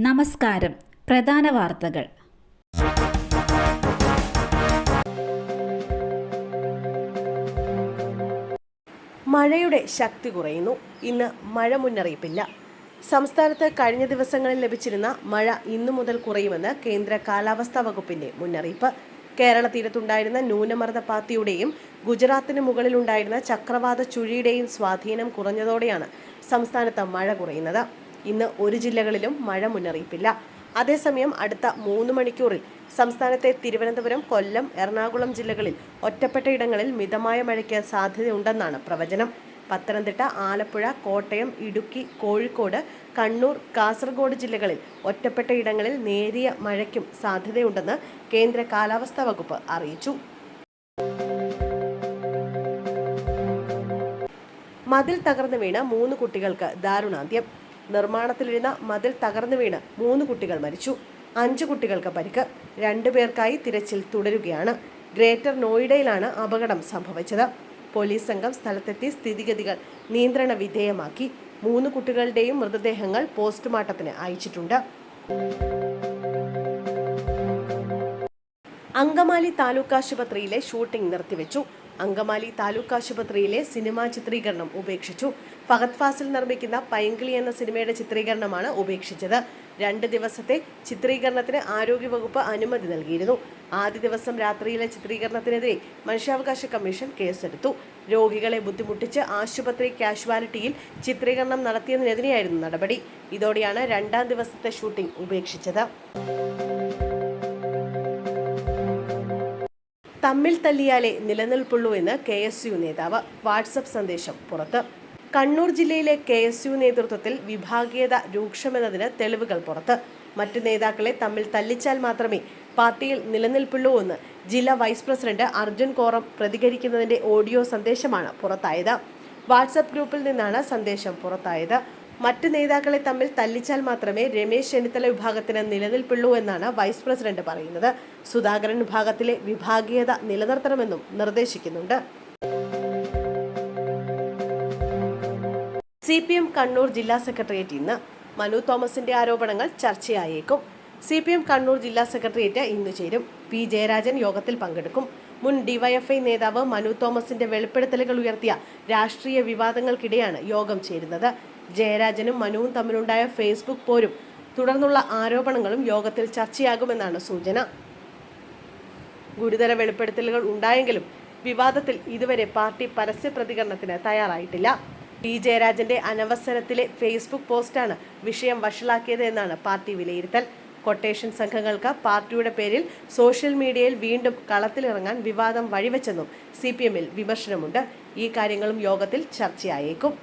നമസ്കാരം. പ്രധാന വാർത്തകൾ. മഴയുടെ ശക്തി കുറയുന്നു. ഇന്ന് മഴ മുന്നറിയിപ്പില്ല. സംസ്ഥാനത്ത് കഴിഞ്ഞ ദിവസങ്ങളിൽ ലഭിച്ചിരുന്ന മഴ ഇന്നു മുതൽ കുറയുമെന്ന് കേന്ദ്ര കാലാവസ്ഥാ വകുപ്പിന്റെ മുന്നറിയിപ്പ്. കേരള തീരത്തുണ്ടായിരുന്ന ന്യൂനമർദ്ദപാത്തിയുടെയും ഗുജറാത്തിന് മുകളിലുണ്ടായിരുന്ന ചക്രവാത ചുഴിയുടെയും സ്വാധീനം കുറഞ്ഞതോടെയാണ് സംസ്ഥാനത്ത് മഴ കുറയുന്നത്. ഇന്ന് ഒരു ജില്ലകളിലും മഴ മുന്നറിയിപ്പില്ല. അതേസമയം അടുത്ത 3 മണിക്കൂറിൽ സംസ്ഥാനത്തെ തിരുവനന്തപുരം, കൊല്ലം, എറണാകുളം ജില്ലകളിൽ ഒറ്റപ്പെട്ട ഇടങ്ങളിൽ മിതമായ മഴയ്ക്ക് സാധ്യതയുണ്ടെന്നാണ് പ്രവചനം. പത്തനംതിട്ട, ആലപ്പുഴ, കോട്ടയം, ഇടുക്കി, കോഴിക്കോട്, കണ്ണൂർ, കാസർഗോഡ് ജില്ലകളിൽ ഒറ്റപ്പെട്ട ഇടങ്ങളിൽ നേരിയ മഴയ്ക്കും സാധ്യതയുണ്ടെന്ന് കേന്ദ്ര കാലാവസ്ഥാ വകുപ്പ് അറിയിച്ചു. മതിൽ തകർന്നു വീണ് 3 കുട്ടികൾക്ക് ദാരുണാന്ത്യം. നിർമ്മാണത്തിലിരുന്ന മതിൽ തകർന്നു വീണ് 3 കുട്ടികൾ മരിച്ചു. 5 കുട്ടികൾക്ക് പരിക്ക്. 2 പേർക്കായി തിരച്ചിൽ തുടരുകയാണ്. ഗ്രേറ്റർ നോയിഡയിലാണ് അപകടം സംഭവിച്ചത്. പോലീസ് സംഘം സ്ഥലത്തെത്തി സ്ഥിതിഗതികൾ നിയന്ത്രണ വിധേയമാക്കി. 3 കുട്ടികളുടെയും മൃതദേഹങ്ങൾ പോസ്റ്റ്മോർട്ടത്തിന് അയച്ചിട്ടുണ്ട്. അങ്കമാലി താലൂക്ക് ആശുപത്രിയിലെ ഷൂട്ടിംഗ് നിർത്തിവെച്ചു. അങ്കമാലി താലൂക്ക് ആശുപത്രിയിലെ സിനിമാ ചിത്രീകരണം ഉപേക്ഷിച്ചു. ഫഹദ് ഫാസിൽ നിർമ്മിക്കുന്ന പൈങ്കിളി എന്ന സിനിമയുടെ ചിത്രീകരണമാണ് ഉപേക്ഷിച്ചത്. 2 ദിവസത്തെ ചിത്രീകരണത്തിന് ആരോഗ്യവകുപ്പ് അനുമതി നൽകിയിരുന്നു. ആദ്യ ദിവസം രാത്രിയിലെ ചിത്രീകരണത്തിനെതിരെ മനുഷ്യാവകാശ കമ്മീഷൻ കേസെടുത്തു. രോഗികളെ ബുദ്ധിമുട്ടിച്ച് ആശുപത്രി കാഷ്വാലിറ്റിയിൽ ചിത്രീകരണം നടത്തിയതിനെതിരെയായിരുന്നു നടപടി. ഇതോടെയാണ് 2ാം ദിവസത്തെ ഷൂട്ടിംഗ് ഉപേക്ഷിച്ചത്. തമ്മിൽ തല്ലിയാലേ നിലനിൽപ്പുള്ളൂ എന്ന് KSU നേതാവ്. വാട്സപ്പ് സന്ദേശം പുറത്ത്. കണ്ണൂർ ജില്ലയിലെ KSU നേതൃത്വത്തിൽ വിഭാഗീയത രൂക്ഷമെന്നതിന് തെളിവുകൾ പുറത്ത്. മറ്റു നേതാക്കളെ തമ്മിൽ തല്ലിച്ചാൽ മാത്രമേ പാർട്ടിയിൽ നിലനിൽപ്പുള്ളൂ എന്ന് ജില്ലാ വൈസ് പ്രസിഡന്റ് അർജുൻ കോറം പ്രതികരിക്കുന്നതിന്റെ ഓഡിയോ സന്ദേശമാണ് പുറത്തായത്. വാട്സപ്പ് ഗ്രൂപ്പിൽ നിന്നാണ് സന്ദേശം പുറത്തായത്. മറ്റ് നേതാക്കളെ തമ്മിൽ തല്ലിച്ചാൽ മാത്രമേ രമേശ് ചെന്നിത്തല വിഭാഗത്തിന് നിലനിൽപ്പുള്ളൂ എന്നാണ് വൈസ് പ്രസിഡന്റ് പറയുന്നത്. സുധാകരൻ വിഭാഗത്തിലെ വിഭാഗീയത നിലനിർത്തണമെന്നും നിർദ്ദേശിക്കുന്നുണ്ട്. CPM കണ്ണൂർ ജില്ലാ സെക്രട്ടേറിയറ്റ് ഇന്ന്. മനു തോമസിന്റെ ആരോപണങ്ങൾ ചർച്ചയായേക്കും. CPM കണ്ണൂർ ജില്ലാ സെക്രട്ടേറിയറ്റ് ഇന്ന് ചേരും. P ജയരാജൻ യോഗത്തിൽ പങ്കെടുക്കും. മുൻ DYFI നേതാവ് മനു തോമസിന്റെ വെളിപ്പെടുത്തലുകൾ ഉയർത്തിയ രാഷ്ട്രീയ വിവാദങ്ങൾക്കിടെയാണ് യോഗം ചേരുന്നത്. ജയരാജനും മനുവും തമ്മിലുണ്ടായ ഫേസ്ബുക്ക് പോരും തുടർന്നുള്ള ആരോപണങ്ങളും യോഗത്തിൽ ചർച്ചയാകുമെന്നാണ് സൂചന. ഗുരുതര വെളിപ്പെടുത്തലുകൾ ഉണ്ടായെങ്കിലും വിവാദത്തിൽ ഇതുവരെ പാർട്ടി പരസ്യ പ്രതികരണത്തിന് തയ്യാറായിട്ടില്ല. P ജയരാജന്റെ അനവസരത്തിലെ ഫേസ്ബുക്ക് പോസ്റ്റാണ് വിഷയം വഷളാക്കിയത് എന്നാണ് പാർട്ടി വിലയിരുത്തൽ. കൊട്ടേഷൻ സംഘങ്ങൾക്ക് പാർട്ടിയുടെ പേരിൽ സോഷ്യൽ മീഡിയയിൽ വീണ്ടും കളത്തിലിറങ്ങാൻ വിവാദം വഴിവെച്ചെന്നും CPMൽ വിമർശനമുണ്ട്. ഈ കാര്യങ്ങളും യോഗത്തിൽ ചർച്ചയായേക്കും.